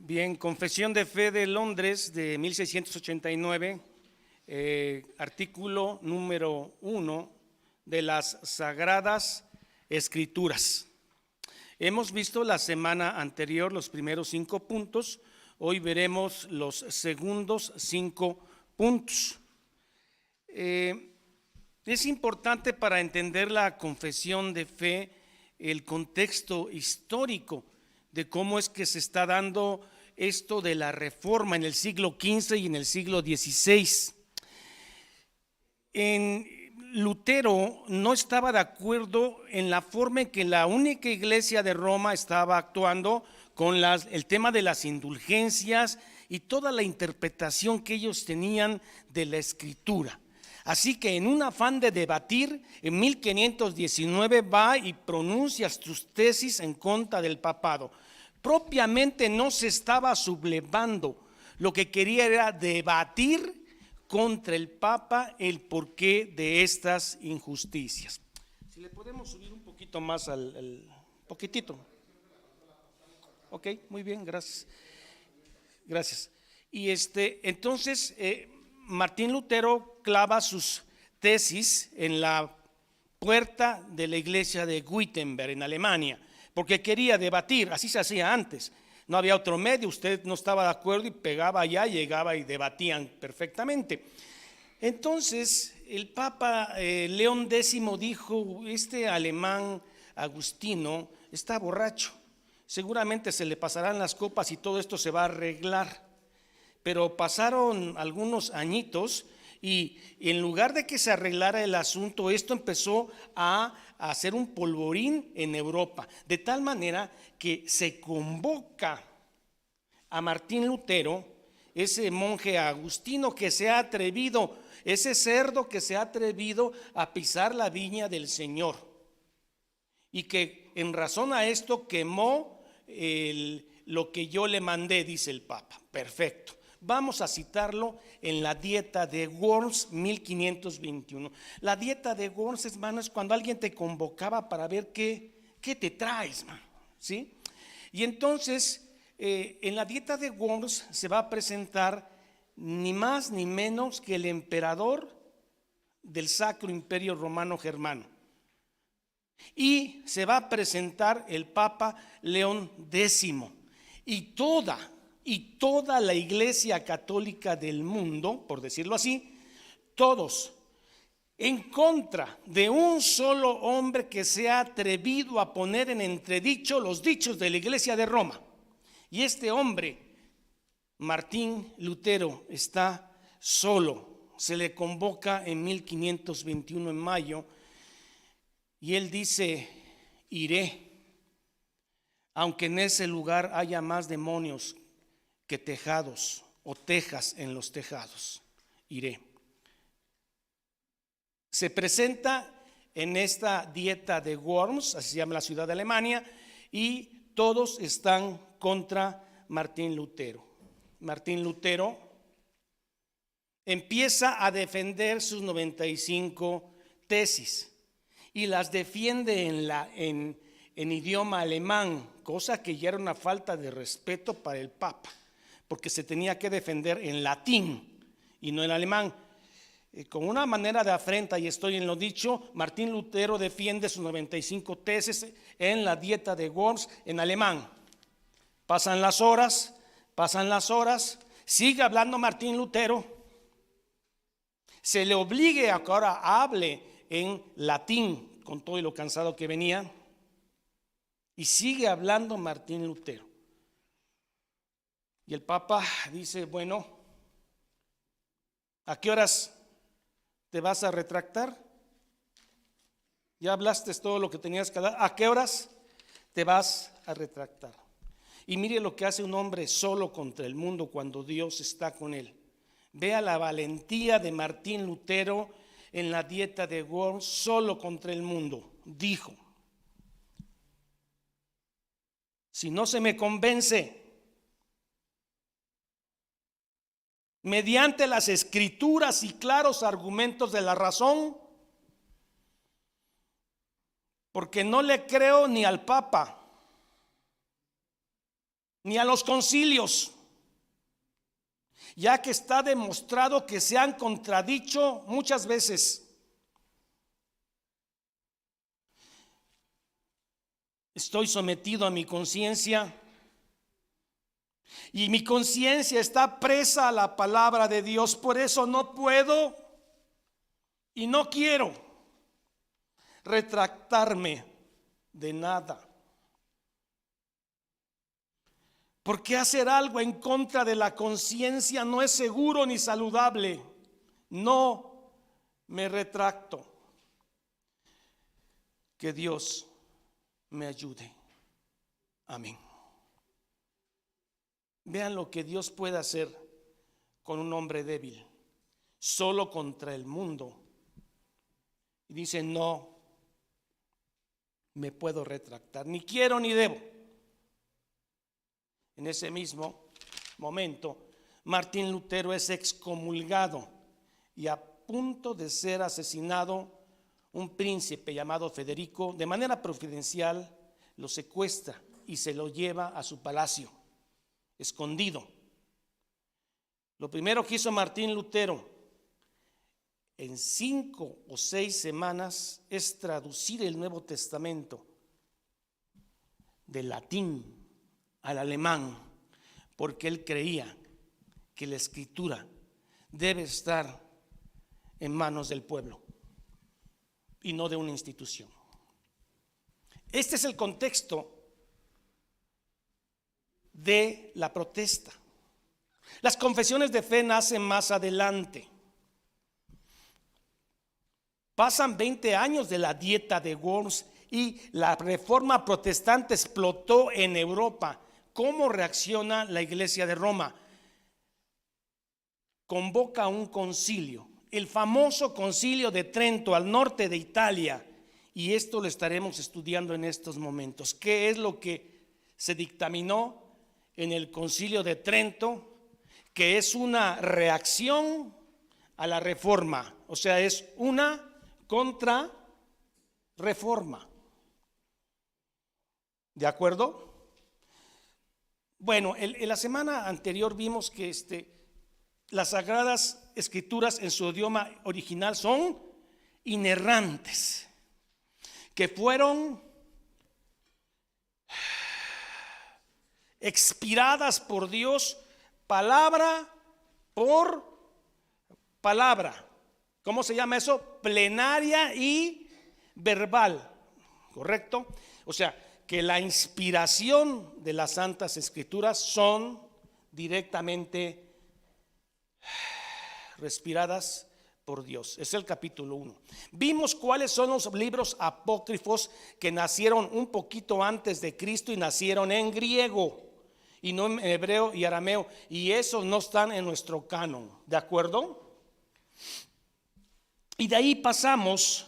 Bien, Confesión de Fe de Londres de 1689, artículo número 1 de las Sagradas Escrituras. Hemos visto la semana anterior los primeros 5 puntos, hoy veremos los segundos 5 puntos. Es importante para entender la confesión de fe el contexto histórico de cómo es que se está dando esto de la reforma en el siglo XV y en el siglo XVI. Lutero no estaba de acuerdo en la forma en que la única iglesia de Roma estaba actuando con el tema de las indulgencias y toda la interpretación que ellos tenían de la escritura. Así que en un afán de debatir, en 1519 va y pronuncia sus tesis en contra del papado. Propiamente no se estaba sublevando, lo que quería era debatir contra el Papa el porqué de estas injusticias. Si le podemos subir un poquito más al poquitito. Ok, muy bien, gracias. Gracias. Y entonces Martín Lutero clava sus tesis en la puerta de la iglesia de Wittenberg en Alemania, porque quería debatir, así se hacía antes. No había otro medio, usted no estaba de acuerdo y pegaba allá, llegaba y debatían perfectamente. Entonces el Papa León X dijo: este alemán Agustino está borracho, seguramente se le pasarán las copas y todo esto se va a arreglar. Pero pasaron algunos añitos y en lugar de que se arreglara el asunto, esto empezó a hacer un polvorín en Europa, de tal manera que se convoca a Martín Lutero, ese monje agustino que se ha atrevido, ese cerdo que se ha atrevido a pisar la viña del Señor, y que en razón a esto quemó lo que yo le mandé, dice el Papa. Perfecto. Vamos a citarlo en la Dieta de Worms 1521. La Dieta de Worms, hermano, es cuando alguien te convocaba para ver qué te traes, man, ¿sí? Y entonces en la Dieta de Worms se va a presentar ni más ni menos que el emperador del Sacro Imperio Romano Germano. Y se va a presentar el Papa León X y toda la iglesia católica del mundo, por decirlo así, todos en contra de un solo hombre que se ha atrevido a poner en entredicho los dichos de la iglesia de Roma. Y este hombre, Martín Lutero, está solo. Se le convoca en 1521 en mayo y él dice: iré, aunque en ese lugar haya más demonios que tejados o tejas en los tejados, iré. Se presenta en esta Dieta de Worms, así se llama la ciudad de Alemania, y todos están contra Martín Lutero. Martín Lutero empieza a defender sus 95 tesis y las defiende en idioma alemán, cosa que ya era una falta de respeto para el Papa, porque se tenía que defender en latín y no en alemán. Con una manera de afrenta, y estoy en lo dicho, Martín Lutero defiende sus 95 tesis en la Dieta de Worms en alemán. Pasan las horas, sigue hablando Martín Lutero, se le obligue a que ahora hable en latín con todo y lo cansado que venía, y sigue hablando Martín Lutero. Y el Papa dice: bueno, ¿a qué horas te vas a retractar? Ya hablaste todo lo que tenías que hablar. ¿A qué horas te vas a retractar? Y mire lo que hace un hombre solo contra el mundo cuando Dios está con él. Vea la valentía de Martín Lutero en la Dieta de Worms, solo contra el mundo. Dijo: si no se me convence mediante las escrituras y claros argumentos de la razón, porque no le creo ni al Papa, ni a los concilios, ya que está demostrado que se han contradicho muchas veces. Estoy sometido a mi conciencia y mi conciencia está presa a la palabra de Dios. Por eso no puedo y no quiero retractarme de nada. Porque hacer algo en contra de la conciencia no es seguro ni saludable. No me retracto. Que Dios me ayude. Amén. Vean lo que Dios puede hacer con un hombre débil, solo contra el mundo. Y dice: no me puedo retractar, ni quiero ni debo. En ese mismo momento, Martín Lutero es excomulgado y a punto de ser asesinado. Un príncipe llamado Federico, de manera providencial, lo secuestra y se lo lleva a su palacio, escondido. Lo primero que hizo Martín Lutero en 5 o 6 semanas es traducir el Nuevo Testamento del latín al alemán, porque él creía que la escritura debe estar en manos del pueblo y no de una institución. Este es el contexto de la protesta. Las confesiones de fe nacen más adelante. Pasan 20 años de la dieta de Worms y la reforma protestante explotó en Europa. ¿Cómo reacciona la Iglesia de Roma? Convoca un concilio, el famoso concilio de Trento, al norte de Italia, y esto lo estaremos estudiando en estos momentos. ¿Qué es lo que se dictaminó en el concilio de Trento? Que es una reacción a la reforma, o sea, es una contrarreforma. ¿De acuerdo? Bueno, en la semana anterior vimos que las Sagradas Escrituras en su idioma original son inerrantes, que fueron expiradas por Dios palabra por palabra. ¿Cómo se llama eso? Plenaria y verbal, ¿correcto? O sea, que la inspiración de las Santas Escrituras son directamente respiradas por Dios. Es el capítulo 1. Vimos cuáles son los libros apócrifos que nacieron un poquito antes de Cristo y nacieron en griego y no en hebreo y arameo, y esos no están en nuestro canon, ¿de acuerdo? Y de ahí pasamos.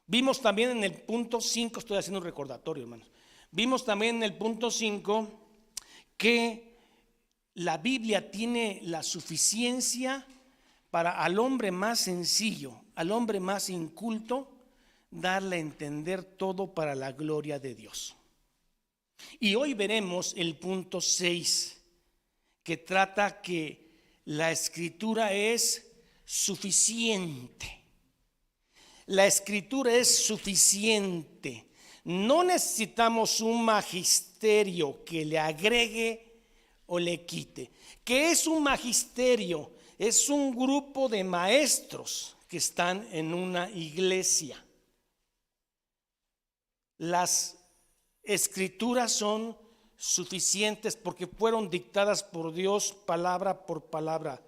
Vimos también en el punto 5, estoy haciendo un recordatorio, hermanos. Vimos también en el punto 5 que la Biblia tiene la suficiencia para al hombre más sencillo, al hombre más inculto, darle a entender todo para la gloria de Dios. Y hoy veremos el punto 6, que trata que la Escritura es suficiente. La Escritura es suficiente. No necesitamos un magisterio que le agregue o le quite. ¿Qué es un magisterio? Es un grupo de maestros que están en una iglesia. Las Escrituras son suficientes porque fueron dictadas por Dios palabra por palabra.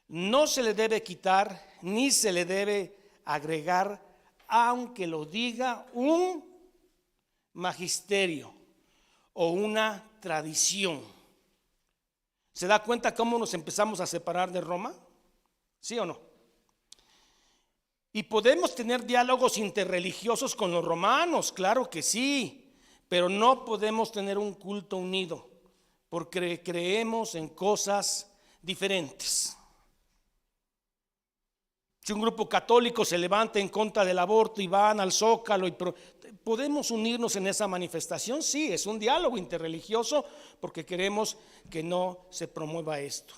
No se le debe quitar ni se le debe agregar, aunque lo diga un magisterio o una tradición. ¿Se da cuenta cómo nos empezamos a separar de Roma? ¿Sí o no? Y podemos tener diálogos interreligiosos con los romanos, claro que sí, pero no podemos tener un culto unido porque creemos en cosas diferentes. Si un grupo católico se levanta en contra del aborto y van al Zócalo, ¿podemos unirnos en esa manifestación? Sí, es un diálogo interreligioso porque queremos que no se promueva esto.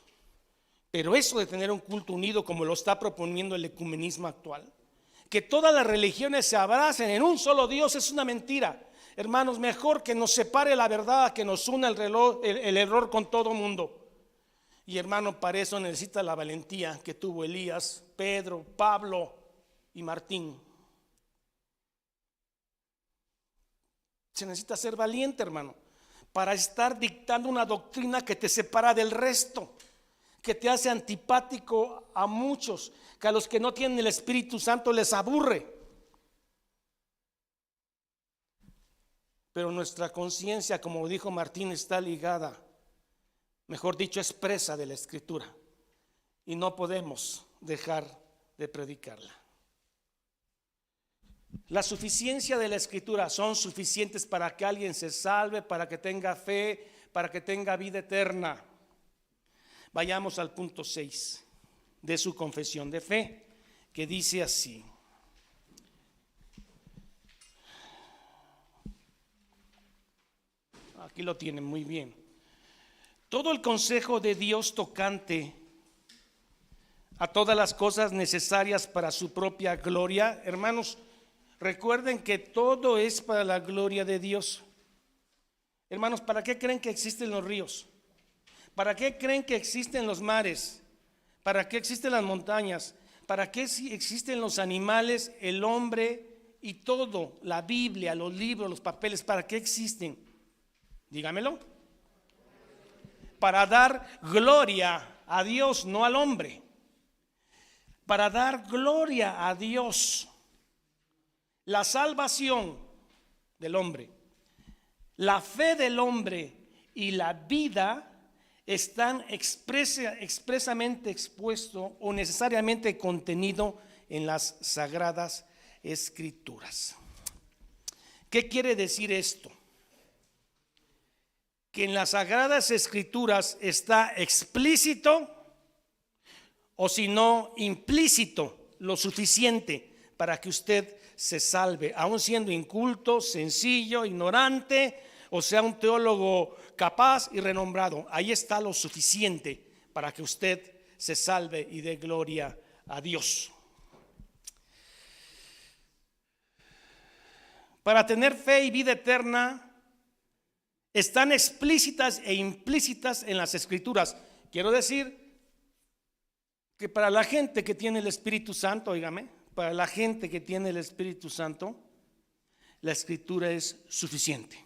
Pero eso de tener un culto unido como lo está proponiendo el ecumenismo actual, que todas las religiones se abracen en un solo Dios, es una mentira. Hermanos, mejor que nos separe la verdad, que nos una el error con todo mundo. Y hermano, para eso necesita la valentía que tuvo Elías, Pedro, Pablo y Martín. Se necesita ser valiente, hermano, para estar dictando una doctrina que te separa del resto, que te hace antipático a muchos, que a los que no tienen el Espíritu Santo les aburre. Pero nuestra conciencia, como dijo Martín, está ligada, mejor dicho, es presa de la Escritura, y no podemos dejar de predicarla. La suficiencia de la Escritura son suficientes para que alguien se salve, para que tenga fe, para que tenga vida eterna. Vayamos al punto 6 de su confesión de fe, que dice así: aquí lo tienen muy bien. Todo el consejo de Dios tocante a todas las cosas necesarias para su propia gloria. Hermanos, recuerden que todo es para la gloria de Dios. Hermanos, ¿para qué creen que existen los ríos? ¿Para qué creen que existen los mares? ¿Para qué existen las montañas? ¿Para qué existen los animales, el hombre y todo? La Biblia, los libros, los papeles, ¿para qué existen? Dígamelo. Para dar gloria a Dios, no al hombre. Para dar gloria a Dios. La salvación del hombre, la fe del hombre y la vida están expresamente expuesto o necesariamente contenido en las Sagradas Escrituras. ¿Qué quiere decir esto? Que en las Sagradas Escrituras está explícito, o si no implícito, lo suficiente para que usted se salve, aun siendo inculto, sencillo, ignorante, o sea un teólogo capaz y renombrado. Ahí está lo suficiente para que usted se salve y dé gloria a Dios. Para tener fe y vida eterna están explícitas e implícitas en las Escrituras. Quiero decir que para la gente que tiene el Espíritu Santo, óigame, para la gente que tiene el Espíritu Santo, la Escritura es suficiente.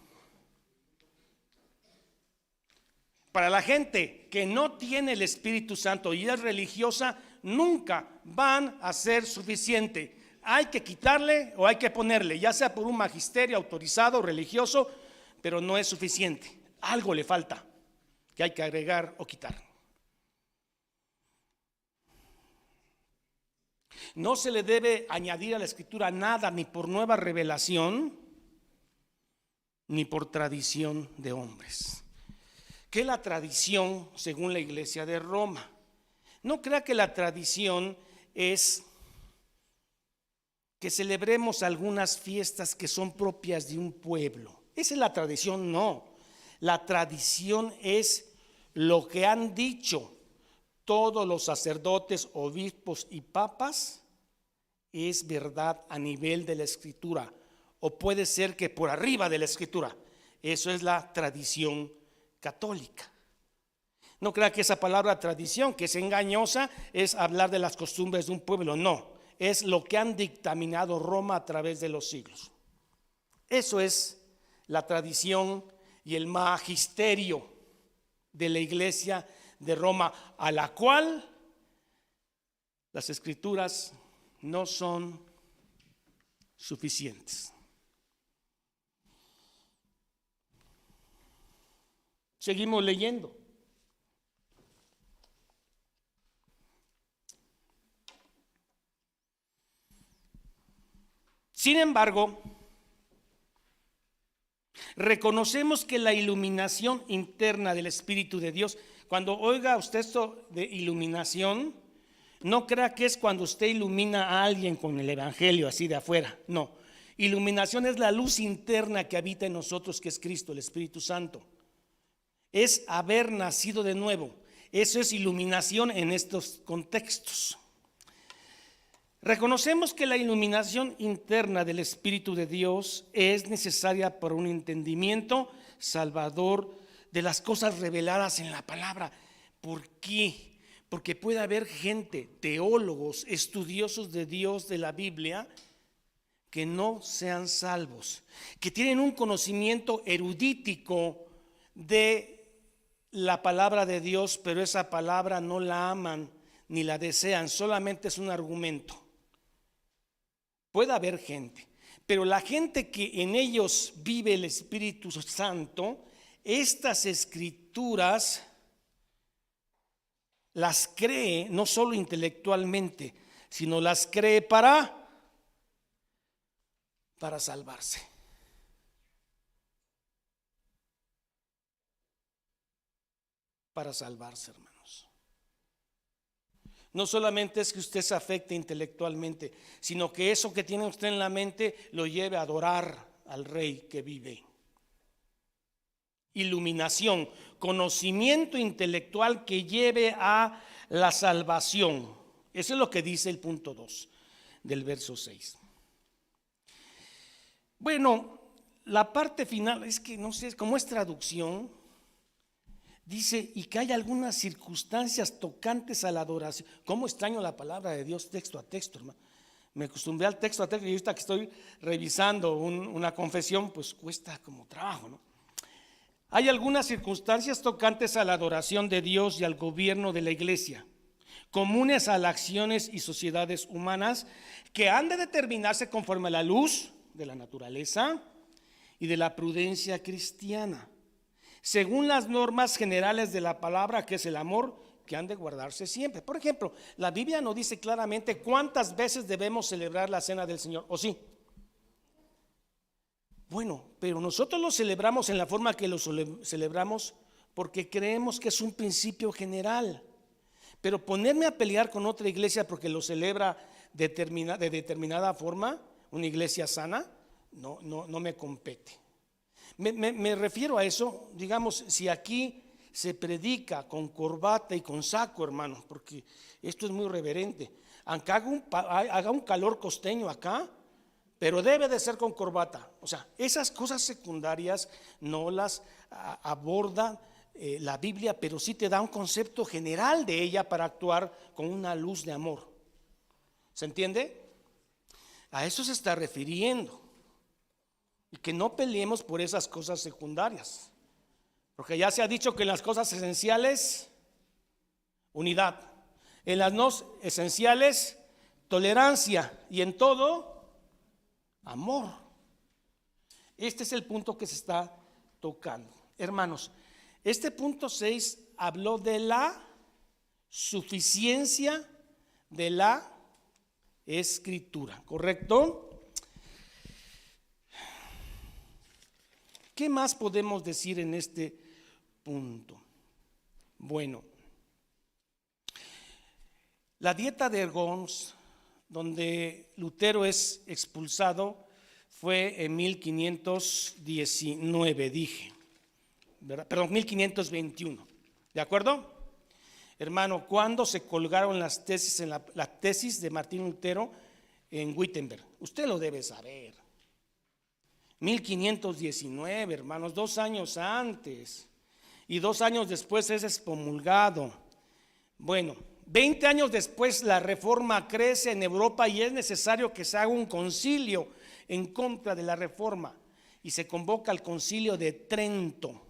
Para la gente que no tiene el Espíritu Santo y es religiosa, nunca van a ser suficiente. Hay que quitarle o hay que ponerle, ya sea por un magisterio autorizado, religioso, pero no es suficiente. Algo le falta que hay que agregar o quitar. No se le debe añadir a la Escritura nada, ni por nueva revelación, ni por tradición de hombres. ¿Qué es la tradición según la Iglesia de Roma? No crea que la tradición es que celebremos algunas fiestas que son propias de un pueblo. Esa es la tradición, no. La tradición es lo que han dicho todos los sacerdotes, obispos y papas, es verdad a nivel de la Escritura, o puede ser que por arriba de la Escritura. Eso es la tradición católica. No crea que esa palabra tradición, que es engañosa, es hablar de las costumbres de un pueblo. No, es lo que han dictaminado Roma a través de los siglos. Eso es la tradición y el magisterio de la Iglesia de Roma, a la cual las Escrituras no son suficientes. Seguimos leyendo. Sin embargo, reconocemos que la iluminación interna del Espíritu de Dios, cuando oiga usted esto de iluminación, No crea que es cuando usted ilumina a alguien con el evangelio así de afuera. No. Iluminación es la luz interna que habita en nosotros, que es Cristo, el Espíritu Santo. Es haber nacido de nuevo. Eso es iluminación en estos contextos. Reconocemos que la iluminación interna del Espíritu de Dios es necesaria para un entendimiento salvador de las cosas reveladas en la palabra. ¿Por qué? Porque puede haber gente, teólogos, estudiosos de Dios, de la Biblia, que no sean salvos, que tienen un conocimiento erudítico de la palabra de Dios, pero esa palabra no la aman ni la desean, solamente es un argumento. Puede haber gente, pero la gente que en ellos vive el Espíritu Santo, estas escrituras las cree no solo intelectualmente, sino las cree para salvarse. Para salvarse, hermanos. No solamente es que usted se afecte intelectualmente, sino que eso que tiene usted en la mente lo lleve a adorar al Rey que vive. Iluminación, conocimiento intelectual que lleve a la salvación. Eso es lo que dice el punto 2 del verso 6. Bueno, la parte final es que no sé, como es traducción, dice, y que hay algunas circunstancias tocantes a la adoración. ¿Cómo extraño la palabra de Dios texto a texto, hermano? Me acostumbré al texto a texto y ahorita que estoy revisando una confesión, pues cuesta como trabajo, ¿no? Hay algunas circunstancias tocantes a la adoración de Dios y al gobierno de la iglesia, comunes a las acciones y sociedades humanas, que han de determinarse conforme a la luz de la naturaleza y de la prudencia cristiana, según las normas generales de la palabra, que es el amor, que han de guardarse siempre. Por ejemplo, la Biblia no dice claramente cuántas veces debemos celebrar la cena del Señor, ¿o sí? Bueno, pero nosotros lo celebramos en la forma que lo celebramos porque creemos que es un principio general. Pero ponerme a pelear con otra iglesia porque lo celebra de determinada forma, una iglesia sana, no me compete. Me refiero a eso, digamos, si aquí se predica con corbata y con saco, hermano, porque esto es muy reverente, aunque haga un calor costeño acá, pero debe de ser con corbata. O sea, esas cosas secundarias no las aborda la Biblia, pero sí te da un concepto general de ella para actuar con una luz de amor. ¿Se entiende? A eso se está refiriendo. Y que no peleemos por esas cosas secundarias, porque ya se ha dicho que en las cosas esenciales, unidad; en las no esenciales, tolerancia; y en todo, amor. Este es el punto que se está tocando. Hermanos, este punto 6 habló de la suficiencia de la Escritura, ¿correcto? ¿Qué más podemos decir en este punto? Bueno, la dieta de Worms, donde Lutero es expulsado, fue en 1519, dije, ¿verdad? Perdón, 1521, ¿de acuerdo? Hermano, ¿cuándo se colgaron las tesis la tesis de Martín Lutero en Wittenberg? Usted lo debe saber. 1519, hermanos, 2 años antes, y 2 años después es excomulgado. Bueno, 20 años después la reforma crece en Europa y es necesario que se haga un concilio en contra de la reforma, y se convoca al concilio de Trento.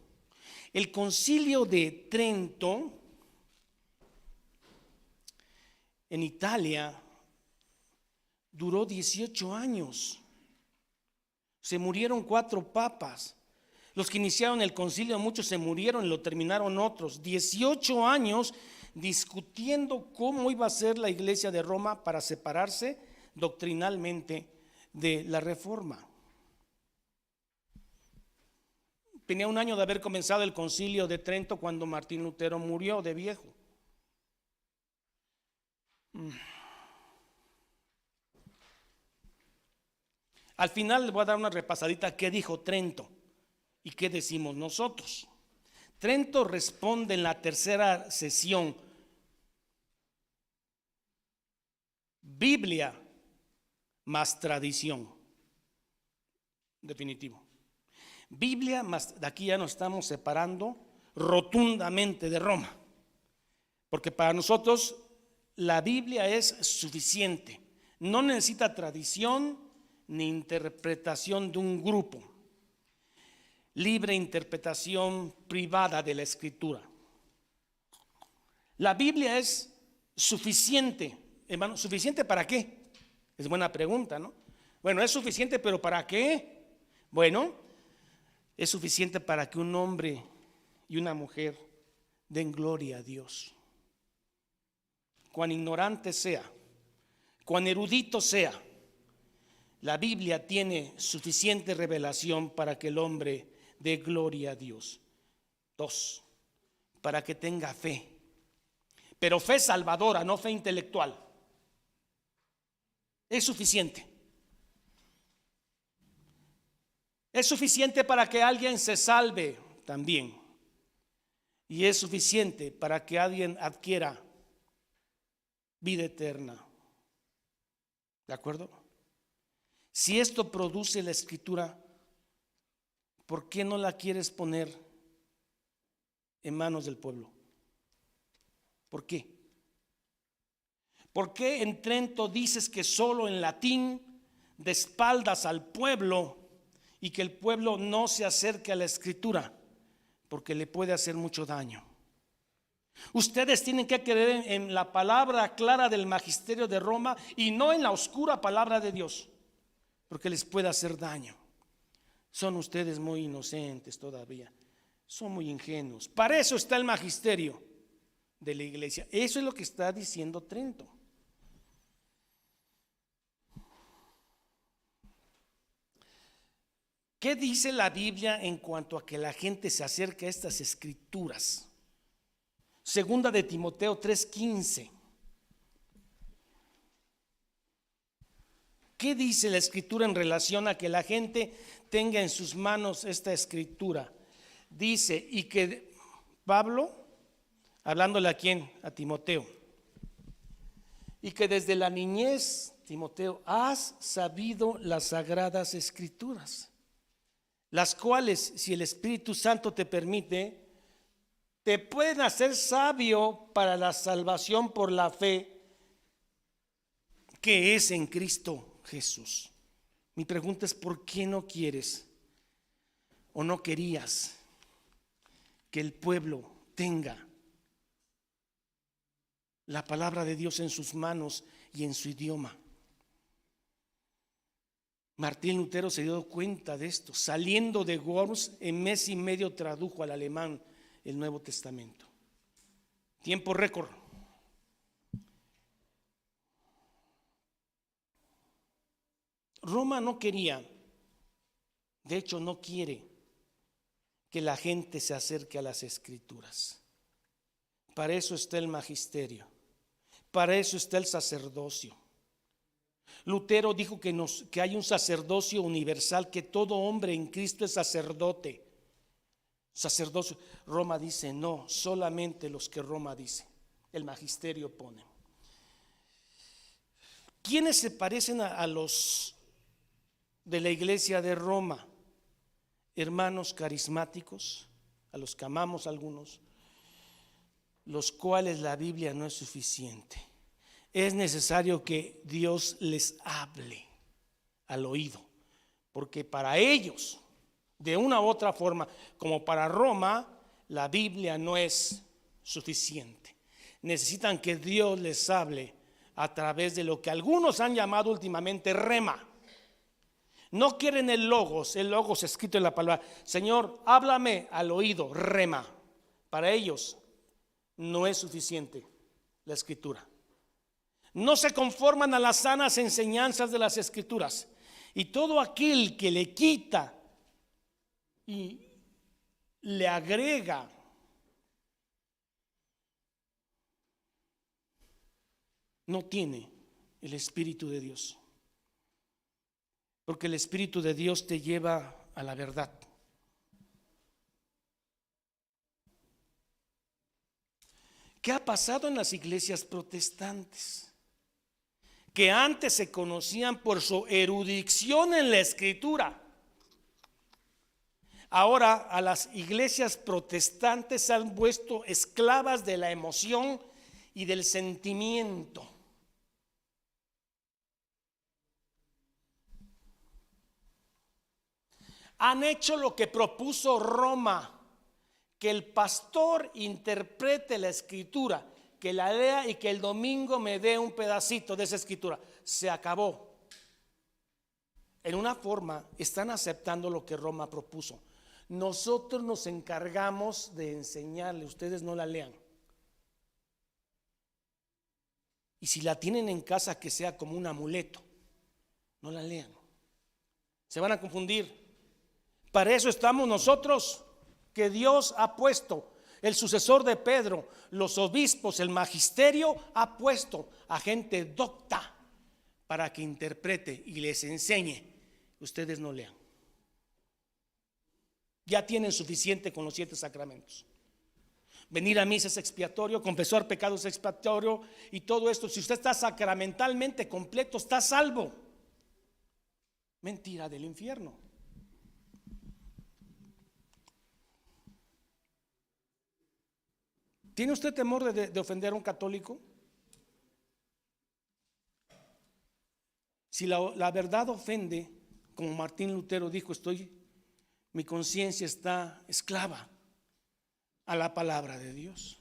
El concilio de Trento en Italia duró 18 años. Se murieron 4 papas. Los que iniciaron el concilio, muchos se murieron y lo terminaron otros. 18 años discutiendo cómo iba a ser la iglesia de Roma para separarse doctrinalmente de la reforma. Tenía 1 año de haber comenzado el concilio de Trento cuando Martín Lutero murió de viejo. Al final les voy a dar una repasadita qué dijo Trento y qué decimos nosotros. Trento responde en la tercera sesión: Biblia más tradición. Definitivo. Biblia más, de aquí ya nos estamos separando rotundamente de Roma, porque para nosotros la Biblia es suficiente, no necesita tradición ni interpretación de un grupo, libre interpretación privada de la Escritura. La Biblia es suficiente, hermano. ¿Suficiente para qué? Es buena pregunta, ¿no? Bueno, es suficiente, pero ¿para qué? Bueno, es suficiente para que un hombre y una mujer den gloria a Dios. Cuán ignorante sea, cuán erudito sea, la Biblia tiene suficiente revelación para que el hombre dé gloria a Dios. 2, para que tenga fe, pero fe salvadora, no fe intelectual. Es suficiente. Es suficiente para que alguien se salve también. Y es suficiente para que alguien adquiera vida eterna. ¿De acuerdo? Si esto produce la Escritura, ¿por qué no la quieres poner en manos del pueblo? ¿Por qué? ¿Por qué en Trento dices que solo en latín de espaldas al pueblo y que el pueblo no se acerque a la Escritura? Porque le puede hacer mucho daño. Ustedes tienen que creer en la palabra clara del magisterio de Roma y no en la oscura palabra de Dios, porque les puede hacer daño. Son ustedes muy inocentes todavía, son muy ingenuos. Para eso está el magisterio de la iglesia. Eso es lo que está diciendo Trento. ¿Qué dice la Biblia en cuanto a que la gente se acerque a estas escrituras? Segunda de Timoteo 3:15. ¿Qué dice la escritura en relación a que la gente tenga en sus manos esta escritura? Dice, y que Pablo, hablándole a quién, a Timoteo, y que desde la niñez, Timoteo, has sabido las sagradas escrituras, las cuales, si el Espíritu Santo te permite, te pueden hacer sabio para la salvación por la fe que es en Cristo Jesús. Mi pregunta es: ¿por qué no quieres o no querías que el pueblo tenga la palabra de Dios en sus manos y en su idioma? Martín Lutero se dio cuenta de esto. Saliendo de Worms, en mes y medio tradujo al alemán el Nuevo Testamento. Tiempo récord. Roma no quería, de hecho no quiere, que la gente se acerque a las escrituras. Para eso está el magisterio, para eso está el sacerdocio. Lutero dijo que hay un sacerdocio universal, que todo hombre en Cristo es sacerdote. Sacerdocio. Roma dice no, solamente los que Roma dice. El magisterio pone. ¿Quiénes se parecen a los de la iglesia de Roma? Hermanos carismáticos, a los que amamos algunos, los cuales la Biblia no es suficiente. Es necesario que Dios les hable al oído, porque para ellos, de una u otra forma, como para Roma, la Biblia no es suficiente. Necesitan que Dios les hable a través de lo que algunos han llamado últimamente rema. No quieren el logos escrito en la palabra. Señor, háblame al oído, rema. Para ellos no es suficiente la escritura. No se conforman a las sanas enseñanzas de las escrituras. Y todo aquel que le quita y le agrega no tiene el Espíritu de Dios. Porque el Espíritu de Dios te lleva a la verdad. ¿Qué ha pasado en las iglesias protestantes? Que antes se conocían por su erudición en la Escritura. Ahora a las iglesias protestantes se han vuelto esclavas de la emoción y del sentimiento. Han hecho lo que propuso Roma, que el pastor interprete la escritura, que la lea y que el domingo me dé un pedacito de esa escritura. Se acabó. En una forma están aceptando lo que Roma propuso. Nosotros nos encargamos de enseñarle, ustedes no la lean. Y si la tienen en casa, que sea como un amuleto, no la lean. Se van a confundir. Para eso estamos nosotros, que Dios ha puesto, el sucesor de Pedro, los obispos, el magisterio, ha puesto a gente docta para que interprete y les enseñe. Ustedes no lean. Ya tienen suficiente con los 7 sacramentos. Venir a misa es expiatorio, confesar pecados es expiatorio y todo esto. Si usted está sacramentalmente completo, está salvo. Mentira del infierno. ¿Tiene usted temor de ofender a un católico? Si la verdad ofende, como Martín Lutero dijo, mi conciencia está esclava a la palabra de Dios.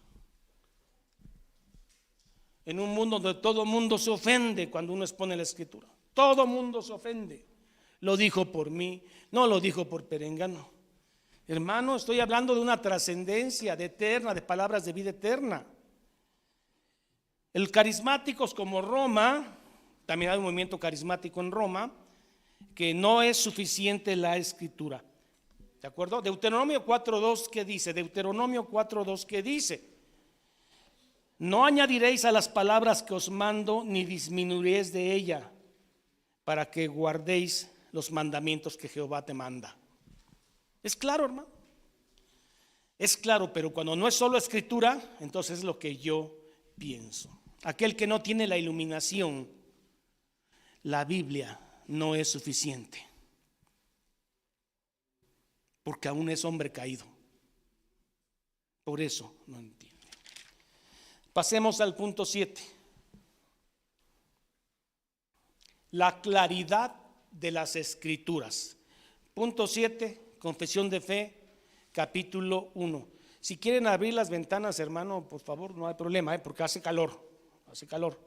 En un mundo donde todo mundo se ofende cuando uno expone la escritura. Todo mundo se ofende. Lo dijo por mí, no lo dijo por perengano. Hermano, estoy hablando de una trascendencia de eterna, de palabras de vida eterna. El carismáticos como Roma, también hay un movimiento carismático en Roma, que no es suficiente la escritura. ¿De acuerdo? Deuteronomio 4:2, ¿qué dice? Deuteronomio 4:2, ¿qué dice? No añadiréis a las palabras que os mando, ni disminuiréis de ella, para que guardéis los mandamientos que Jehová te manda. Es claro, hermano. Es claro, pero cuando no es solo escritura, entonces es lo que yo pienso. Aquel que no tiene la iluminación, la Biblia no es suficiente, porque aún es hombre caído. Por eso no entiende. Pasemos al punto 7. La claridad de las escrituras. Punto 7. Confesión de fe, capítulo 1. Si quieren abrir las ventanas, hermano, por favor, no hay problema, porque hace calor. Hace calor.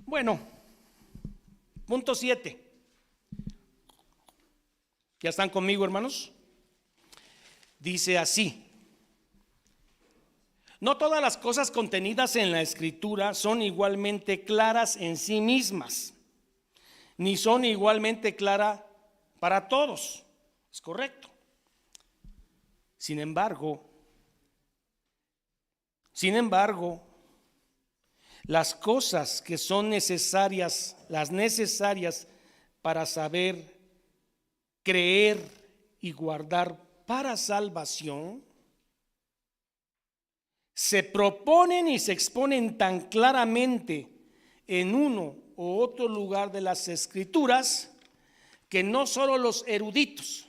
Bueno, punto 7. ¿Ya están conmigo, hermanos? Dice así: no todas las cosas contenidas en la escritura son igualmente claras en sí mismas, ni son igualmente claras para todos. Es correcto. Sin embargo, las cosas que son necesarias, las necesarias para saber, creer y guardar para salvación, se proponen y se exponen tan claramente en uno u otro lugar de las escrituras que no solo los eruditos,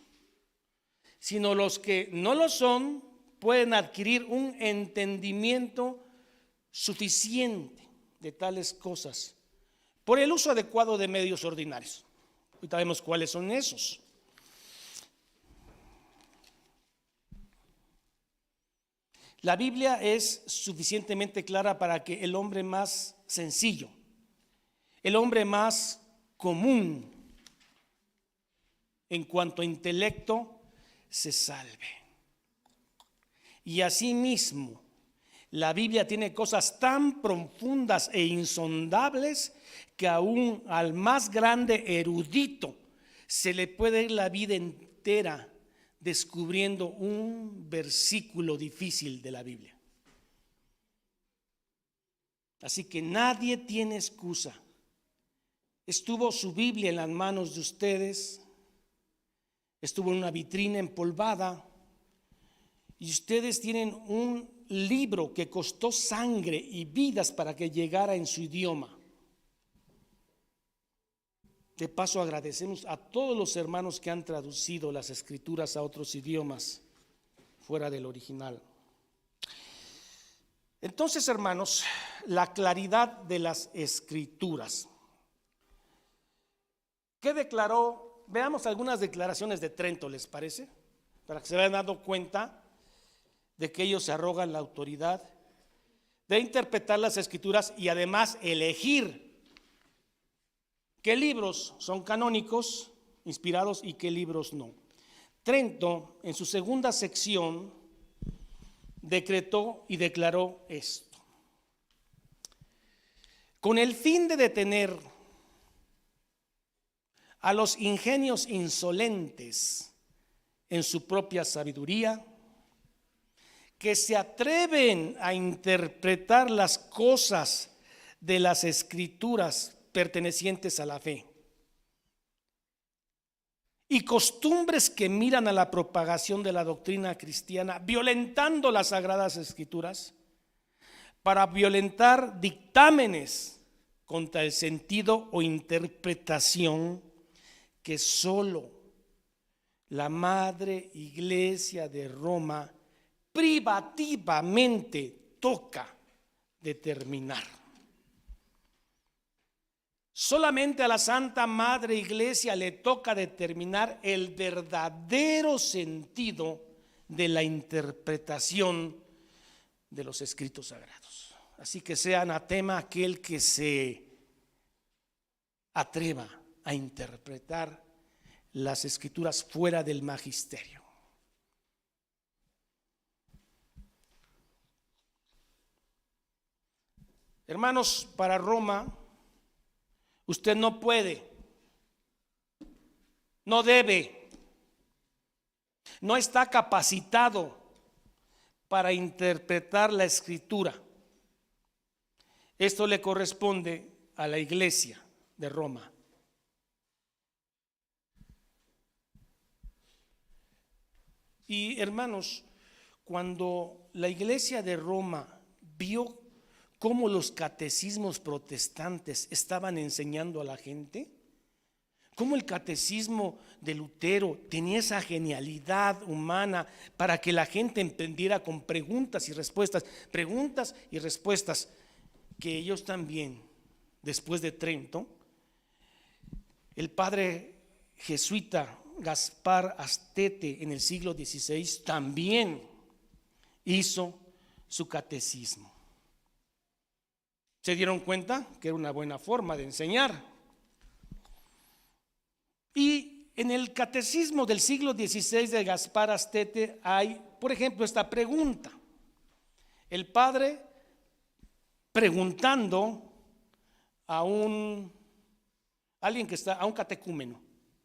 sino los que no lo son, pueden adquirir un entendimiento suficiente de tales cosas por el uso adecuado de medios ordinarios. Ahorita vemos cuáles son esos. La Biblia es suficientemente clara para que el hombre más sencillo, el hombre más común en cuanto a intelecto, se salve. Y asimismo, la Biblia tiene cosas tan profundas e insondables que aún al más grande erudito se le puede ir la vida entera descubriendo un versículo difícil de la Biblia. Así que nadie tiene excusa. Estuvo su Biblia en las manos de ustedes, estuvo en una vitrina empolvada, y ustedes tienen un libro que costó sangre y vidas para que llegara en su idioma. De paso, agradecemos a todos los hermanos que han traducido las escrituras a otros idiomas fuera del original. Entonces, hermanos, la claridad de las escrituras. ¿Qué declaró? Veamos algunas declaraciones de Trento, ¿les parece? Para que se vayan dando cuenta de que ellos se arrogan la autoridad de interpretar las escrituras y además elegir qué libros son canónicos, inspirados, y qué libros no. Trento, en su segunda sección, decretó y declaró esto: con el fin de detener a los ingenios insolentes en su propia sabiduría, que se atreven a interpretar las cosas de las escrituras pertenecientes a la fe, y costumbres que miran a la propagación de la doctrina cristiana, violentando las sagradas escrituras, para violentar dictámenes contra el sentido o interpretación que solo la Madre Iglesia de Roma privativamente toca determinar. Solamente a la Santa Madre Iglesia le toca determinar el verdadero sentido de la interpretación de los escritos sagrados. Así que sea anatema aquel que se atreva a interpretar las escrituras fuera del magisterio. Hermanos, para Roma, usted no puede, no debe, no está capacitado para interpretar la escritura. Esto le corresponde a la Iglesia de Roma. Y hermanos, cuando la Iglesia de Roma vio cómo los catecismos protestantes estaban enseñando a la gente, cómo el catecismo de Lutero tenía esa genialidad humana para que la gente entendiera con preguntas y respuestas, que ellos también, después de Trento, el padre jesuita Gaspar Astete en el siglo XVI también hizo su catecismo. ¿Se dieron cuenta que era una buena forma de enseñar? Y en el catecismo del siglo XVI de Gaspar Astete hay, por ejemplo, esta pregunta. El padre preguntando a un catecúmeno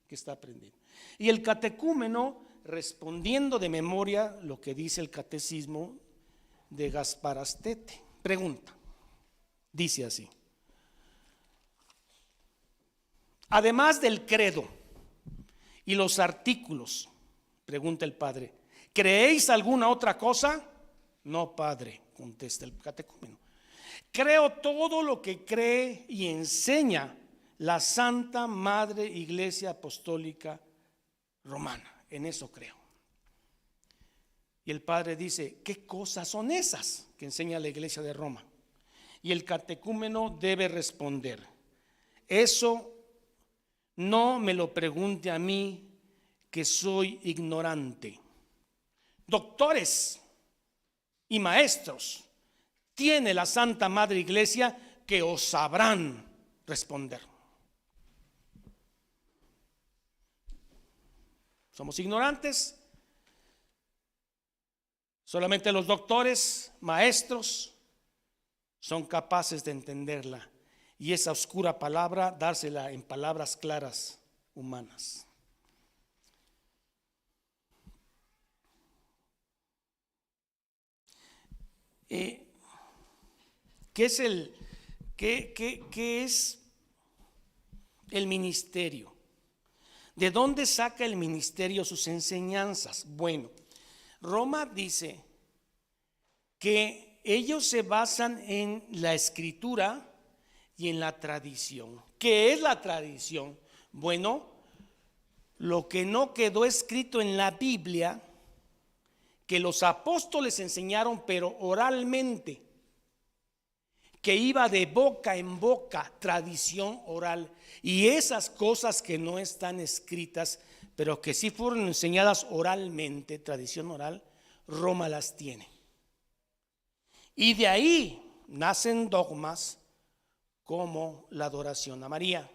que está aprendiendo. Y el catecúmeno respondiendo de memoria lo que dice el catecismo de Gaspar Astete. Pregunta. Dice así: además del credo y los artículos, pregunta el padre, ¿creéis alguna otra cosa? No, padre, contesta el catecúmeno. Creo todo lo que cree y enseña la Santa Madre Iglesia Apostólica Romana. En eso creo. Y el padre dice: ¿qué cosas son esas que enseña la Iglesia de Roma? Y el catecúmeno debe responder: eso no me lo pregunte a mí, que soy ignorante. Doctores y maestros tiene la Santa Madre Iglesia que os sabrán responder. Somos ignorantes. Solamente los doctores, maestros, son capaces de entenderla, y esa oscura palabra dársela en palabras claras humanas. ¿Qué es ¿Qué es el ministerio? ¿De dónde saca el ministerio sus enseñanzas? Bueno, Roma dice que ellos se basan en la escritura y en la tradición. ¿Qué es la tradición? Bueno, lo que no quedó escrito en la Biblia, que los apóstoles enseñaron pero oralmente, que iba de boca en boca, tradición oral, y esas cosas que no están escritas, pero que sí fueron enseñadas oralmente, tradición oral, Roma las tiene. Y de ahí nacen dogmas como la adoración a María,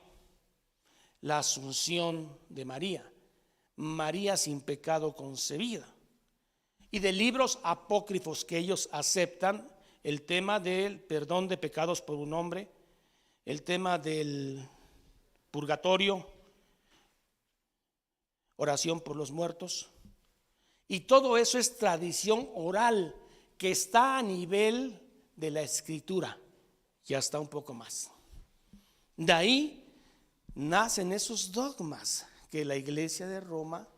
la asunción de María, María sin pecado concebida, y de libros apócrifos que ellos aceptan, el tema del perdón de pecados por un hombre, el tema del purgatorio, oración por los muertos, y todo eso es tradición oral que está a nivel de la escritura y hasta un poco más. De ahí nacen esos dogmas que la Iglesia de Roma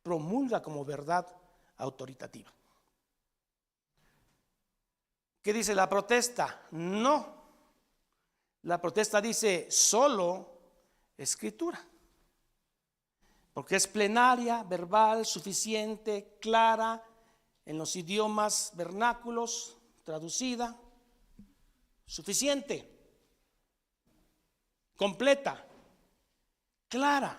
promulga como verdad autoritativa. ¿Qué dice la protesta? No. La protesta dice solo escritura, porque es plenaria, verbal, suficiente, clara, en los idiomas vernáculos, traducida, suficiente, completa, clara.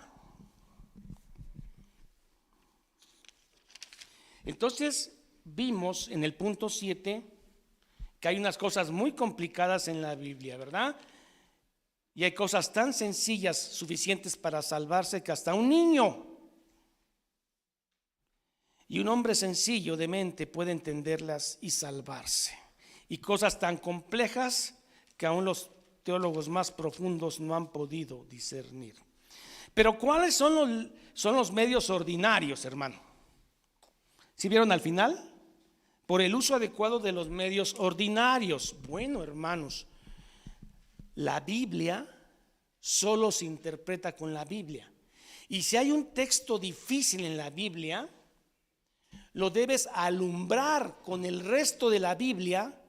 Entonces vimos en el punto 7 que hay unas cosas muy complicadas en la Biblia, ¿verdad? Y hay cosas tan sencillas, suficientes para salvarse, que hasta un niño y un hombre sencillo de mente puede entenderlas y salvarse. Y cosas tan complejas que aún los teólogos más profundos no han podido discernir. Pero ¿cuáles son los medios ordinarios, hermano? ¿Sí vieron al final? Por el uso adecuado de los medios ordinarios. Bueno, hermanos, la Biblia solo se interpreta con la Biblia. Y si hay un texto difícil en la Biblia, lo debes alumbrar con el resto de la Biblia,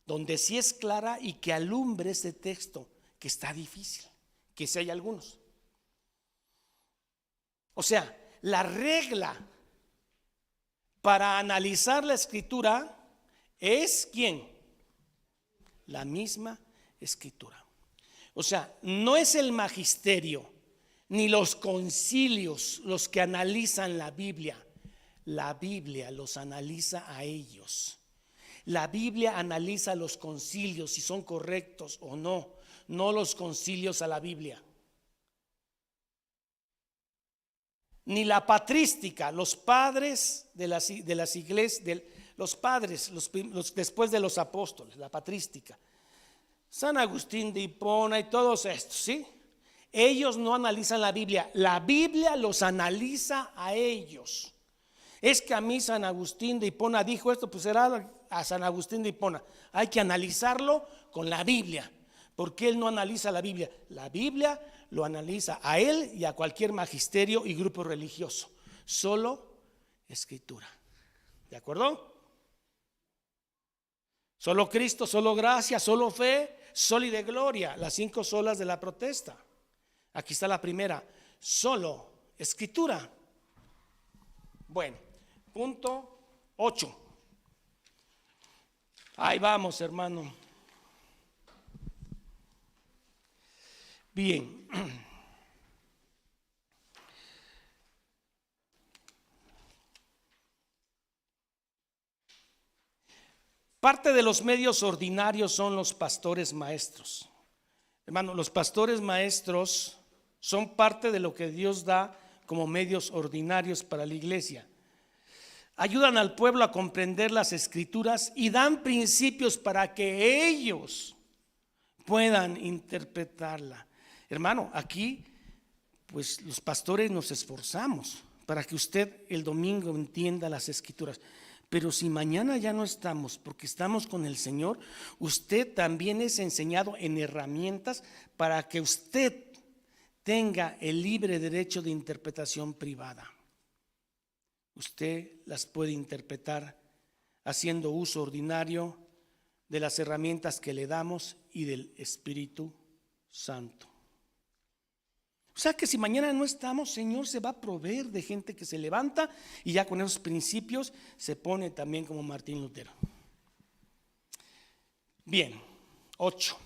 donde sí es clara, y que alumbre ese texto que está difícil, que si hay algunos. O sea, la regla para analizar la escritura es ¿quién? La misma escritura. O sea, no es el magisterio ni los concilios los que analizan la Biblia. La Biblia los analiza a ellos. La Biblia analiza los concilios si son correctos o no, no los concilios a la Biblia. Ni la patrística, los padres de las iglesias, los padres después de los apóstoles, la patrística, San Agustín de Hipona y todos estos, ¿sí? Ellos no analizan la Biblia los analiza a ellos. Es que a mí San Agustín de Hipona dijo esto, pues será a San Agustín de Hipona. Hay que analizarlo con la Biblia. ¿Por qué él no analiza la Biblia? La Biblia lo analiza a él y a cualquier magisterio y grupo religioso. Solo escritura. ¿De acuerdo? Solo Cristo, solo gracia, solo fe, soli de gloria. Las 5 solas de la protesta. Aquí está la primera. Solo escritura. Bueno, punto 8. Ahí vamos, hermano. Bien. Parte de los medios ordinarios son los pastores maestros. Hermano, los pastores maestros son parte de lo que Dios da como medios ordinarios para la iglesia. Ayudan al pueblo a comprender las escrituras y dan principios para que ellos puedan interpretarla. Hermano, aquí pues los pastores nos esforzamos para que usted el domingo entienda las escrituras. Pero si mañana ya no estamos porque estamos con el Señor, usted también es enseñado en herramientas para que usted tenga el libre derecho de interpretación privada. Usted las puede interpretar haciendo uso ordinario de las herramientas que le damos y del Espíritu Santo. O sea que si mañana no estamos, Señor se va a proveer de gente que se levanta y ya con esos principios se pone también como Martín Lutero. Bien, 8.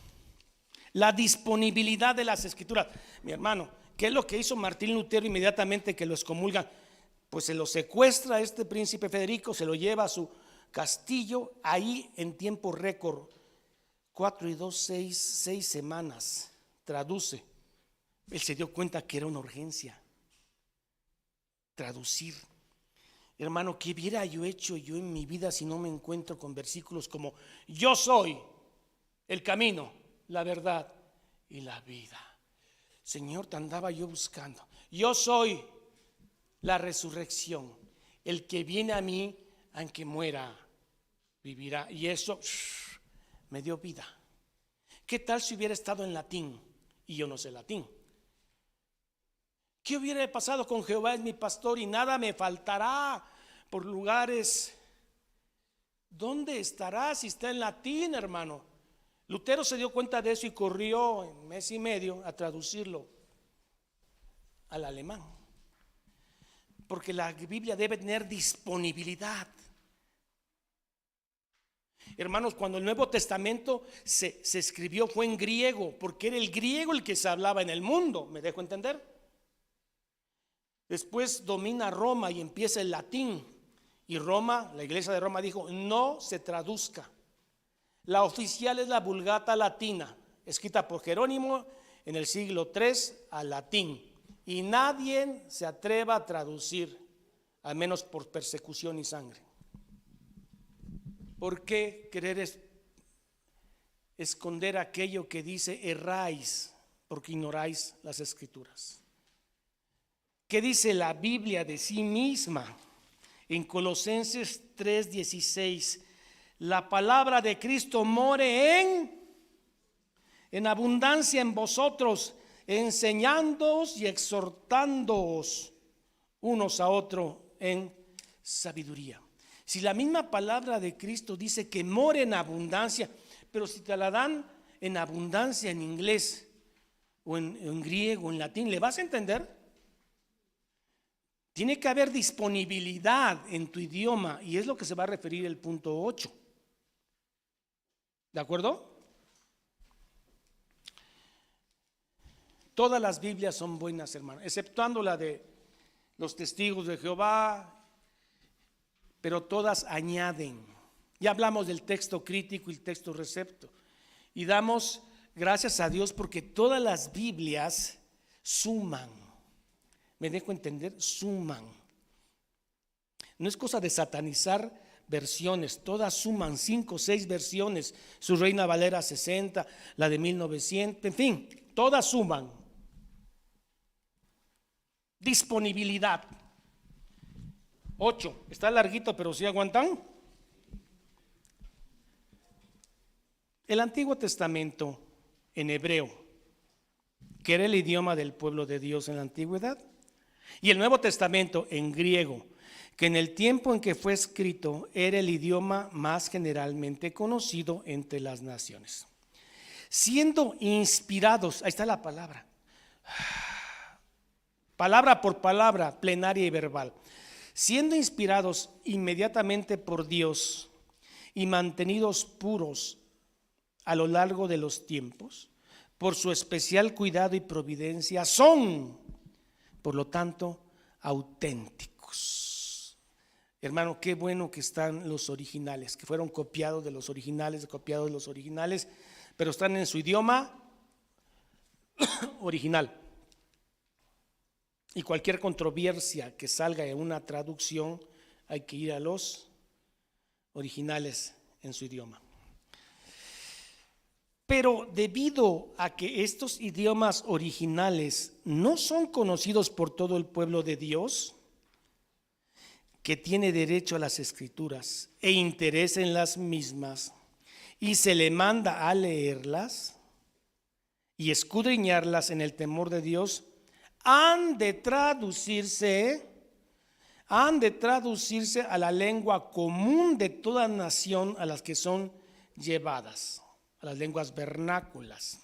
La disponibilidad de las Escrituras. Mi hermano, ¿qué es lo que hizo Martín Lutero inmediatamente que lo excomulgan? Pues se lo secuestra a este príncipe Federico, se lo lleva a su castillo, ahí en tiempo récord, 4 y 2, 6 semanas, traduce. Él se dio cuenta que era una urgencia traducir. Hermano, ¿qué hubiera yo hecho yo en mi vida si no me encuentro con versículos como: yo soy el camino, la verdad y la vida? Señor, te andaba yo buscando. Yo soy la resurrección. El que viene a mí, aunque muera, vivirá. Y eso me dio vida. ¿Qué tal si hubiera estado en latín y yo no sé latín? ¿Qué hubiera pasado con Jehová es mi pastor y nada me faltará por lugares? ¿Dónde estará si está en latín, hermano? Lutero se dio cuenta de eso y corrió en mes y medio a traducirlo al alemán. Porque la Biblia debe tener disponibilidad. Hermanos, cuando el Nuevo Testamento se escribió fue en griego, porque era el griego el que se hablaba en el mundo. ¿Me dejo entender? Después domina Roma y empieza el latín. Y Roma, la iglesia de Roma dijo: no se traduzca. La oficial es la Vulgata Latina, escrita por Jerónimo en el siglo III al latín. Y nadie se atreva a traducir, al menos por persecución y sangre. ¿Por qué querer esconder aquello que dice erráis? Porque ignoráis las Escrituras. ¿Qué dice la Biblia de sí misma? En Colosenses 3:16, la palabra de Cristo more en abundancia en vosotros, enseñándoos y exhortándoos unos a otros en sabiduría. Si la misma palabra de Cristo dice que more en abundancia, pero si te la dan en abundancia en inglés o en griego, en latín, ¿le vas a entender? Tiene que haber disponibilidad en tu idioma, y es lo que se va a referir el punto 8. ¿De acuerdo? Todas las Biblias son buenas, hermano, exceptuando la de los testigos de Jehová, pero todas añaden. Ya hablamos del texto crítico y el texto recepto, y damos gracias a Dios porque todas las Biblias suman. ¿Me dejo entender? Suman. No es cosa de satanizar versiones, todas suman, 5 o 6 versiones, su Reina Valera 60, la de 1900, en fin, todas suman. Disponibilidad. 8, está larguito, pero ¿sí aguantan? El Antiguo Testamento en hebreo, que era el idioma del pueblo de Dios en la antigüedad, y el Nuevo Testamento en griego, que en el tiempo en que fue escrito era el idioma más generalmente conocido entre las naciones. Siendo inspirados, ahí está la palabra, palabra por palabra, plenaria y verbal, siendo inspirados inmediatamente por Dios y mantenidos puros a lo largo de los tiempos, por su especial cuidado y providencia, son, por lo tanto, auténticos. Hermano, qué bueno que están los originales, que fueron copiados de los originales, pero están en su idioma original. Y cualquier controversia que salga en una traducción, hay que ir a los originales en su idioma. Pero debido a que estos idiomas originales no son conocidos por todo el pueblo de Dios, que tiene derecho a las escrituras e interés en las mismas, y se le manda a leerlas y escudriñarlas en el temor de Dios, han de traducirse a la lengua común de toda nación a las que son llevadas, a las lenguas vernáculas,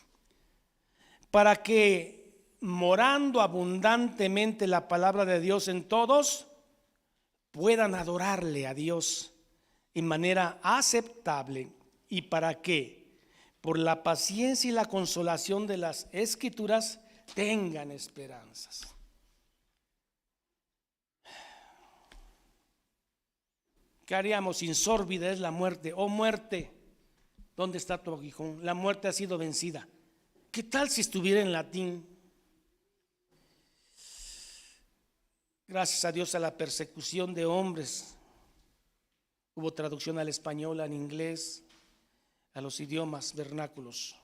para que, morando abundantemente la palabra de Dios en todos, puedan adorarle a Dios en manera aceptable, y para que, por la paciencia y la consolación de las Escrituras, tengan esperanzas. ¿Qué haríamos sin sórbida es la muerte? Oh muerte, ¿dónde está tu aguijón? La muerte ha sido vencida. ¿Qué tal si estuviera en latín? Gracias a Dios, a la persecución de hombres hubo traducción al español, al inglés, a los idiomas vernáculos.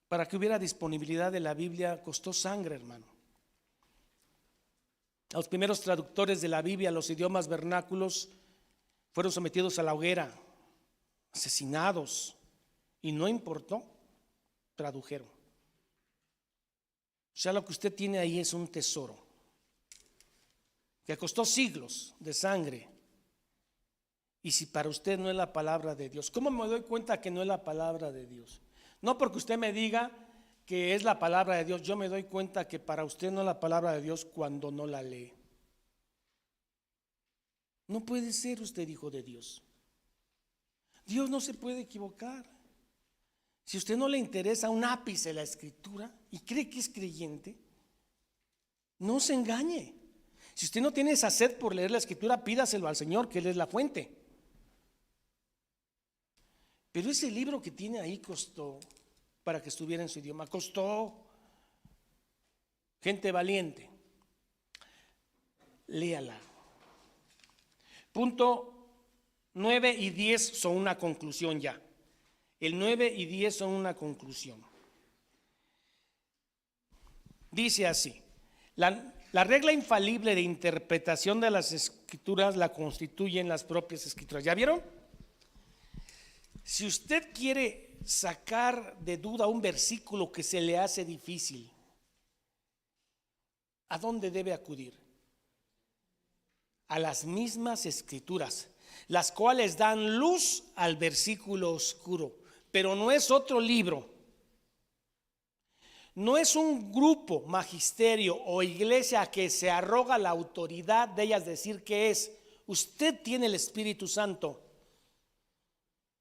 Para que hubiera disponibilidad de la Biblia costó sangre, hermano. Los primeros traductores de la Biblia a los idiomas vernáculos fueron sometidos a la hoguera, asesinados, y no importó, tradujeron. O sea, lo que usted tiene ahí es un tesoro que costó siglos de sangre. Y si para usted no es la palabra de Dios, ¿cómo me doy cuenta que no es la palabra de Dios? No porque usted me diga que es la palabra de Dios, yo me doy cuenta que para usted no es la palabra de Dios cuando no la lee. No puede ser usted hijo de Dios. Dios no se puede equivocar. Si a usted no le interesa un ápice la escritura y cree que es creyente, no se engañe. Si usted no tiene esa sed por leer la escritura, pídaselo al Señor, que Él es la fuente. Pero ese libro que tiene ahí costó, para que estuviera en su idioma, costó. Gente valiente, léala. Punto 9 y 10 son una conclusión ya. El 9 y 10 son una conclusión. Dice así: la regla infalible de interpretación de las escrituras la constituyen las propias escrituras. ¿Ya vieron? Si usted quiere sacar de duda un versículo que se le hace difícil, ¿a dónde debe acudir? A las mismas escrituras, las cuales dan luz al versículo oscuro. Pero no es otro libro, no es un grupo, magisterio o iglesia que se arroga la autoridad de ellas decir que es. Usted tiene el Espíritu Santo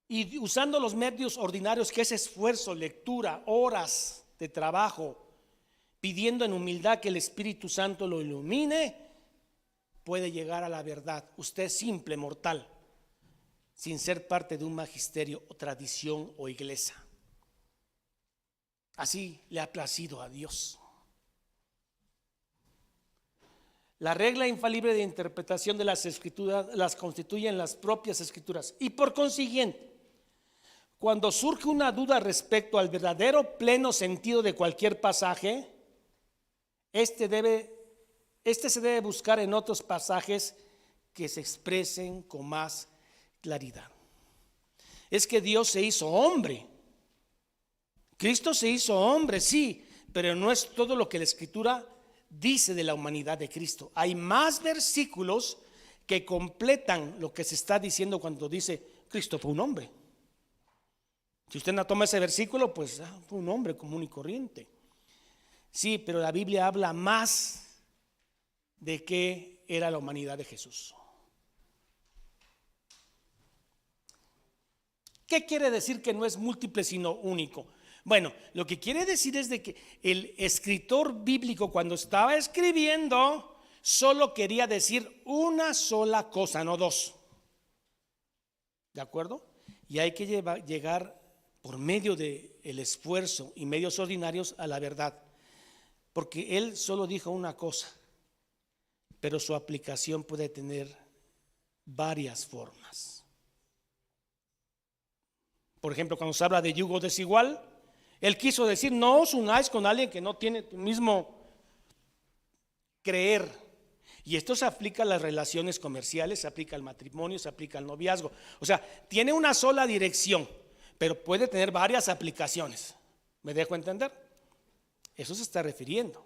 y usando los medios ordinarios, que es esfuerzo, lectura, horas de trabajo, pidiendo en humildad que el Espíritu Santo lo ilumine, puede llegar a la verdad. Usted es simple mortal, sin ser parte de un magisterio o tradición o iglesia. Así le ha placido a Dios. La regla infalible de interpretación de las escrituras las constituyen las propias escrituras. Y por consiguiente, cuando surge una duda respecto al verdadero pleno sentido de cualquier pasaje, este se debe buscar en otros pasajes que se expresen con más claridad. Es que Dios se hizo hombre. Cristo se hizo hombre, sí, pero no es todo lo que la Escritura dice de la humanidad de Cristo. Hay más versículos que completan lo que se está diciendo cuando dice Cristo fue un hombre. Si usted no toma ese versículo, pues fue un hombre común y corriente. Sí, pero la Biblia habla más de qué era la humanidad de Jesús. ¿Qué quiere decir que no es múltiple sino único? Bueno, lo que quiere decir es de que el escritor bíblico, cuando estaba escribiendo, solo quería decir una sola cosa, no dos. ¿De acuerdo? Y hay que llegar por medio del esfuerzo y medios ordinarios a la verdad, porque él solo dijo una cosa, pero su aplicación puede tener varias formas. Por ejemplo, cuando se habla de yugo desigual, Él quiso decir, no os unáis con alguien que no tiene tu mismo creer. Y esto se aplica a las relaciones comerciales, se aplica al matrimonio, se aplica al noviazgo. O sea, tiene una sola dirección, pero puede tener varias aplicaciones. ¿Me dejo entender? Eso se está refiriendo.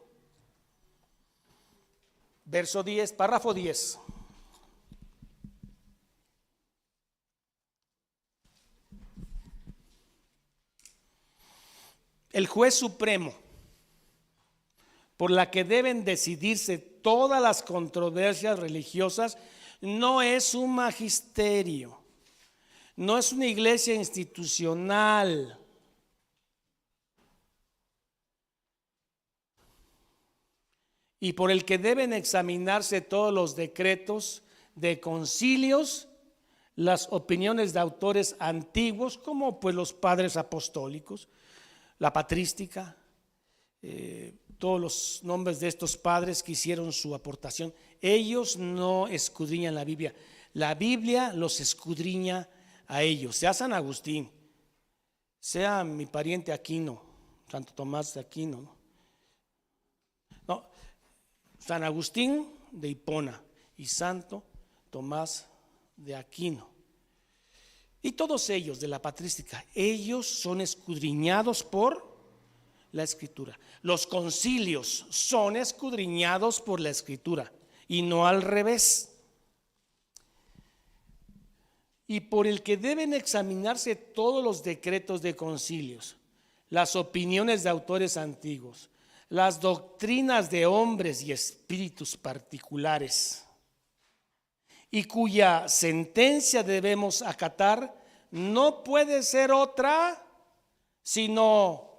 Verso 10, párrafo 10. El juez supremo, por la que deben decidirse todas las controversias religiosas, no es un magisterio, no es una iglesia institucional. Y por el que deben examinarse todos los decretos de concilios, las opiniones de autores antiguos, como pues los padres apostólicos, la patrística, todos los nombres de estos padres que hicieron su aportación. Ellos no escudriñan la Biblia los escudriña a ellos, sea San Agustín, sea mi pariente Aquino, Santo Tomás de Aquino, no, San Agustín de Hipona y Santo Tomás de Aquino. Y todos ellos de la patrística, ellos son escudriñados por la Escritura. Los concilios son escudriñados por la Escritura y no al revés. Y por el que deben examinarse todos los decretos de concilios, las opiniones de autores antiguos, las doctrinas de hombres y espíritus particulares, y cuya sentencia debemos acatar, no puede ser otra sino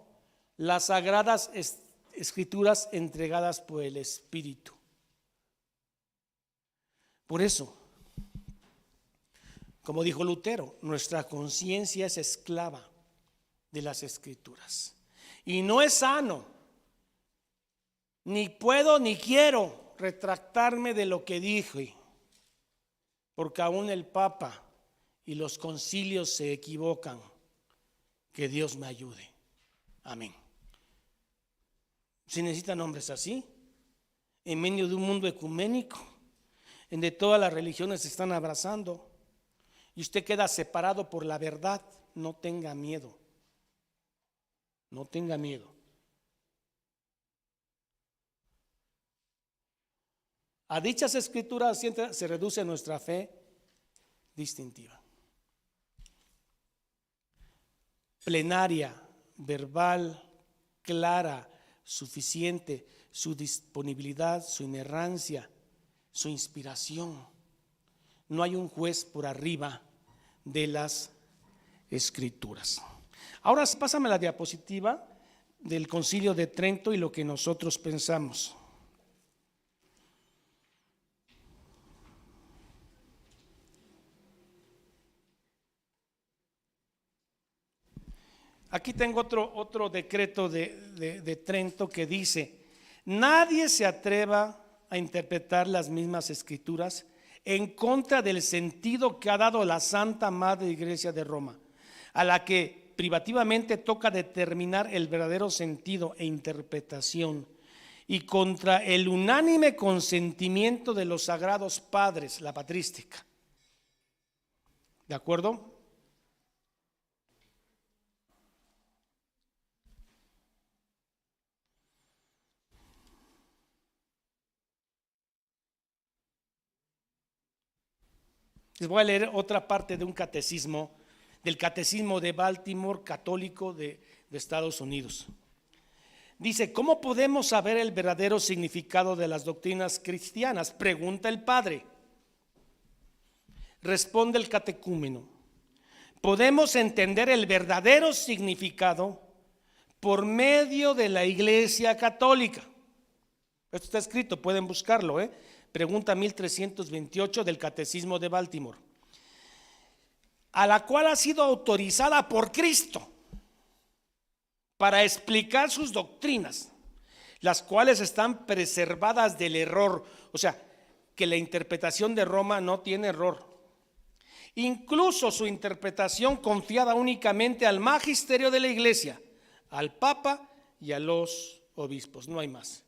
las sagradas escrituras entregadas por el Espíritu. Por eso, como dijo Lutero, nuestra conciencia es esclava de las Escrituras. Y no es sano, ni puedo ni quiero retractarme de lo que dije, porque aún el Papa y los concilios se equivocan. Que Dios me ayude. Amén. Si necesitan hombres así, en medio de un mundo ecuménico, en donde todas las religiones se están abrazando, y usted queda separado por la verdad, no tenga miedo. No tenga miedo. A dichas escrituras se reduce nuestra fe distintiva. Plenaria, verbal, clara, suficiente, su disponibilidad, su inerrancia, su inspiración. No hay un juez por arriba de las Escrituras. Ahora pásame la diapositiva del Concilio de Trento y lo que nosotros pensamos. Aquí tengo otro decreto de Trento que dice: nadie se atreva a interpretar las mismas escrituras en contra del sentido que ha dado la Santa Madre Iglesia de Roma, a la que privativamente toca determinar el verdadero sentido e interpretación, y contra el unánime consentimiento de los sagrados padres, la patrística. ¿De acuerdo? Les voy a leer otra parte de un catecismo, del catecismo de Baltimore católico de Estados Unidos. Dice: ¿cómo podemos saber el verdadero significado de las doctrinas cristianas? Pregunta el padre. Responde el catecúmeno: podemos entender el verdadero significado por medio de la Iglesia Católica. Esto está escrito, pueden buscarlo, Pregunta 1328 del Catecismo de Baltimore, a la cual ha sido autorizada por Cristo para explicar sus doctrinas, las cuales están preservadas del error. O sea, que la interpretación de Roma no tiene error. Incluso su interpretación confiada únicamente al magisterio de la Iglesia, al Papa y a los obispos, no hay más.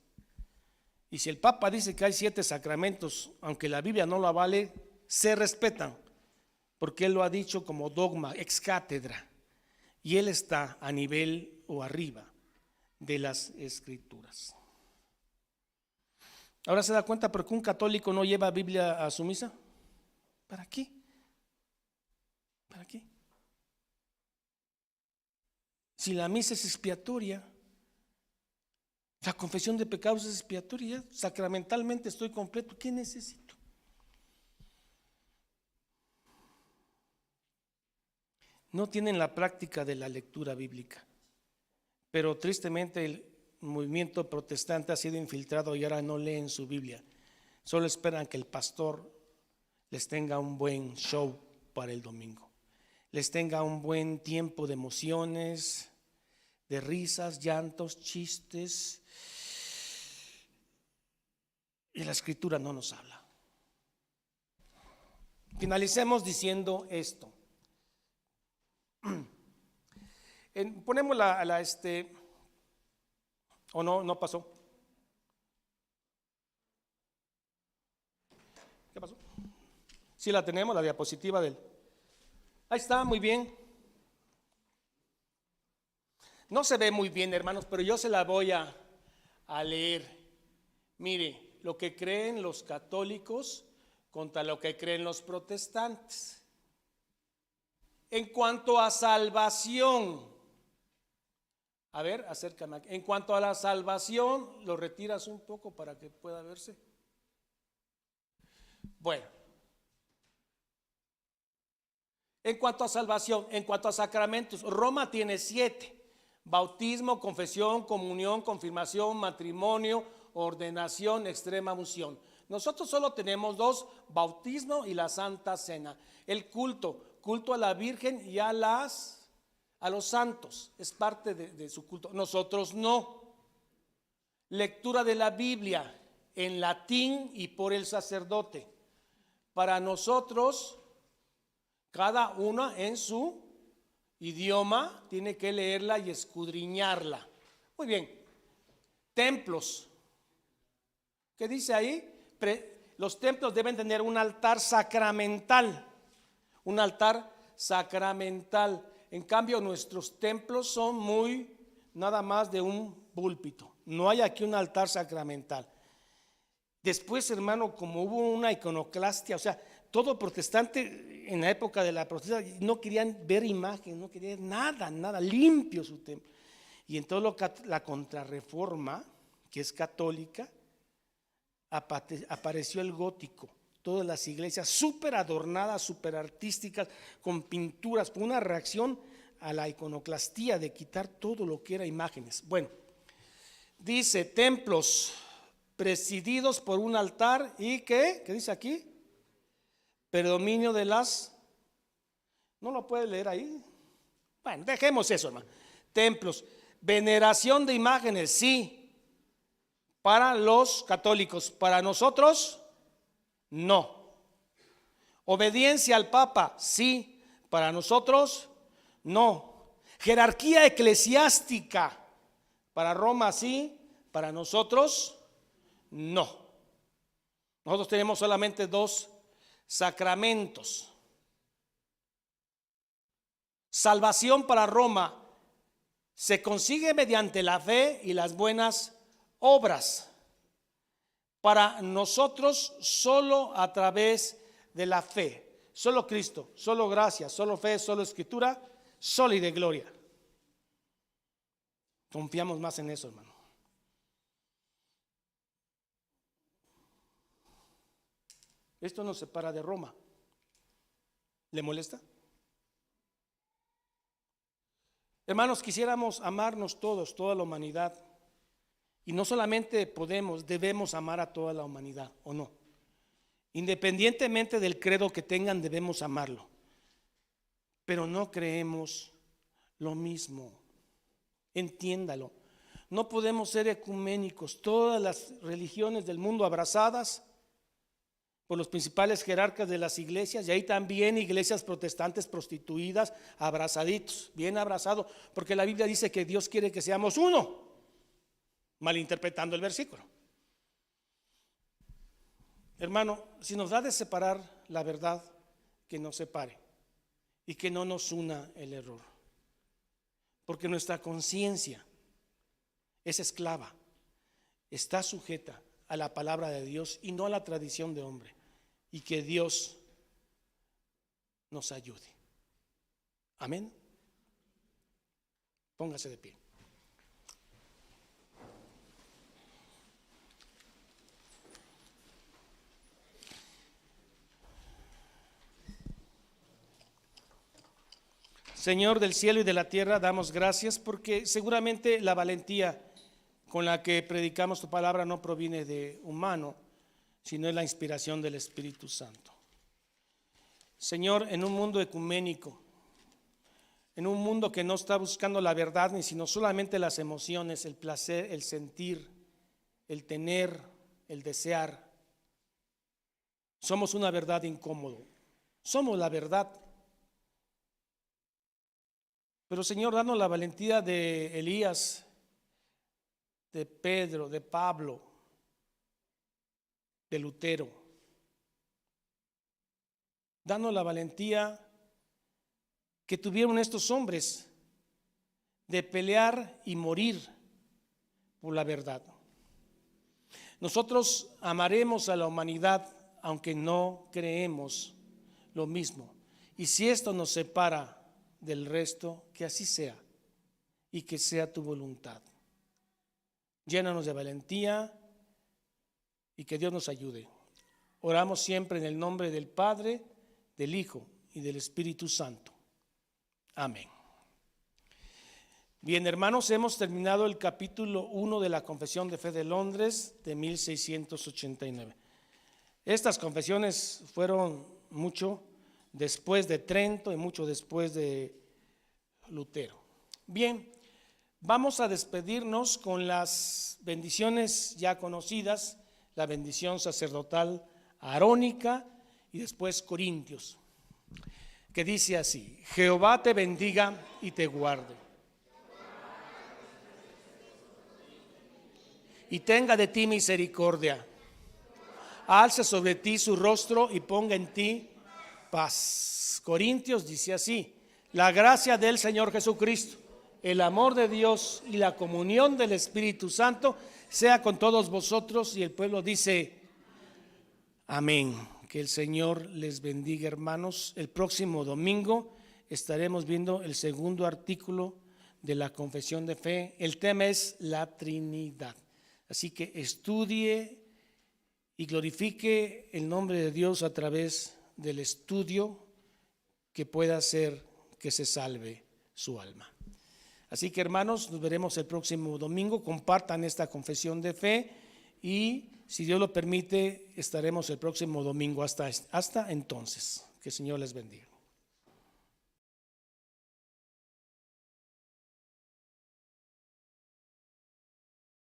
Y si el Papa dice que hay 7 sacramentos, aunque la Biblia no lo avale, se respetan, porque él lo ha dicho como dogma, ex cátedra, y él está a nivel o arriba de las Escrituras. Ahora se da cuenta por qué un católico no lleva Biblia a su misa. ¿Para qué? ¿Para qué? Si la misa es expiatoria, la confesión de pecados es expiatoria, sacramentalmente estoy completo, ¿qué necesito? No tienen la práctica de la lectura bíblica, pero tristemente el movimiento protestante ha sido infiltrado y ahora no leen su Biblia, solo esperan que el pastor les tenga un buen show para el domingo, les tenga un buen tiempo de emociones, de risas, llantos, chistes, y la Escritura no nos habla. Finalicemos diciendo esto. Ponemos o no pasó. ¿Qué pasó? Sí la tenemos, la diapositiva del. Ahí está, muy bien. No se ve muy bien, hermanos, pero yo se la voy a leer. Mire, lo que creen los católicos contra lo que creen los protestantes. En cuanto a salvación, a ver, acércame aquí. En cuanto a la salvación, lo retiras un poco para que pueda verse. Bueno, en cuanto a salvación, en cuanto a sacramentos, Roma tiene 7: bautismo, confesión, comunión, confirmación, matrimonio, ordenación, extrema unción. Nosotros solo tenemos 2: bautismo y la Santa Cena. El culto a la Virgen y a los santos, es parte de su culto. Nosotros no. Lectura de la Biblia en latín y por el sacerdote. Para nosotros, cada uno en su idioma tiene que leerla y escudriñarla. Muy bien. Templos. ¿Qué dice ahí? Los templos deben tener un altar sacramental. Un altar sacramental. En cambio, nuestros templos son nada más de un púlpito. No hay aquí un altar sacramental. Después, hermano, como hubo una iconoclastia, o sea, todo protestante en la época de la protesta no querían ver imagen, no querían nada, limpio su templo. Y entonces la contrarreforma, que es católica, apareció el gótico. Todas las iglesias súper adornadas, súper artísticas, con pinturas, por una reacción a la iconoclastía de quitar todo lo que era imágenes. Bueno, dice templos presididos por un altar y ¿qué dice aquí? Predominio de ¿no lo puede leer ahí? Bueno, dejemos eso, hermano. Templos, veneración de imágenes, sí, para los católicos, para nosotros no. Obediencia al Papa, sí, para nosotros no. Jerarquía eclesiástica, para Roma sí, para nosotros no. Nosotros tenemos solamente 2 sacramentos. Salvación para Roma se consigue mediante la fe y las buenas obras. Para nosotros solo a través de la fe. Solo Cristo, solo gracia, solo fe, solo escritura, solo y de gloria. Confiamos más en eso, hermano. Esto nos separa de Roma. ¿Le molesta? Hermanos, quisiéramos amarnos todos, toda la humanidad. Y no solamente debemos amar a toda la humanidad, ¿o no? Independientemente del credo que tengan, debemos amarlo. Pero no creemos lo mismo. Entiéndalo. No podemos ser ecuménicos, todas las religiones del mundo abrazadas, por los principales jerarcas de las iglesias, y ahí también iglesias protestantes prostituidas, abrazaditos, bien abrazados, porque la Biblia dice que Dios quiere que seamos uno, malinterpretando el versículo. Hermano, si nos da de separar la verdad, que nos separe y que no nos una el error, porque nuestra conciencia es esclava, está sujeta a la palabra de Dios y no a la tradición de hombre, y que Dios nos ayude. Amén. Póngase de pie. Señor del cielo y de la tierra, damos gracias porque seguramente la valentía con la que predicamos tu palabra no proviene de humano, sino es la inspiración del Espíritu Santo. Señor, en un mundo ecuménico, en un mundo que no está buscando la verdad, ni sino solamente las emociones, el placer, el sentir, el tener, el desear, somos una verdad incómodo, somos la verdad. Pero Señor, danos la valentía de Elías, de Pedro, de Pablo, de Lutero. Danos la valentía que tuvieron estos hombres de pelear y morir por la verdad. Nosotros amaremos a la humanidad aunque no creemos lo mismo. Y si esto nos separa del resto, que así sea y que sea tu voluntad. Llénanos de valentía y que Dios nos ayude. Oramos siempre en el nombre del Padre, del Hijo y del Espíritu Santo. Amén. Bien, hermanos, hemos terminado el capítulo 1 de la Confesión de Fe de Londres de 1689. Estas confesiones fueron mucho después de Trento y mucho después de Lutero. Bien, vamos a despedirnos con las bendiciones ya conocidas, la bendición sacerdotal arónica y después Corintios, que dice así: Jehová te bendiga y te guarde, y tenga de ti misericordia, alce sobre ti su rostro y ponga en ti paz. Corintios dice así: la gracia del Señor Jesucristo, el amor de Dios y la comunión del Espíritu Santo sea con todos vosotros. Y el pueblo dice amén. Que el Señor les bendiga, hermanos. El próximo domingo estaremos viendo el segundo artículo de la confesión de fe. El tema es la Trinidad, así que estudie y glorifique el nombre de Dios a través del estudio, que pueda hacer que se salve su alma. Así que, hermanos, nos veremos el próximo domingo. Compartan esta confesión de fe y, si Dios lo permite, estaremos el próximo domingo. Hasta entonces, que el Señor les bendiga.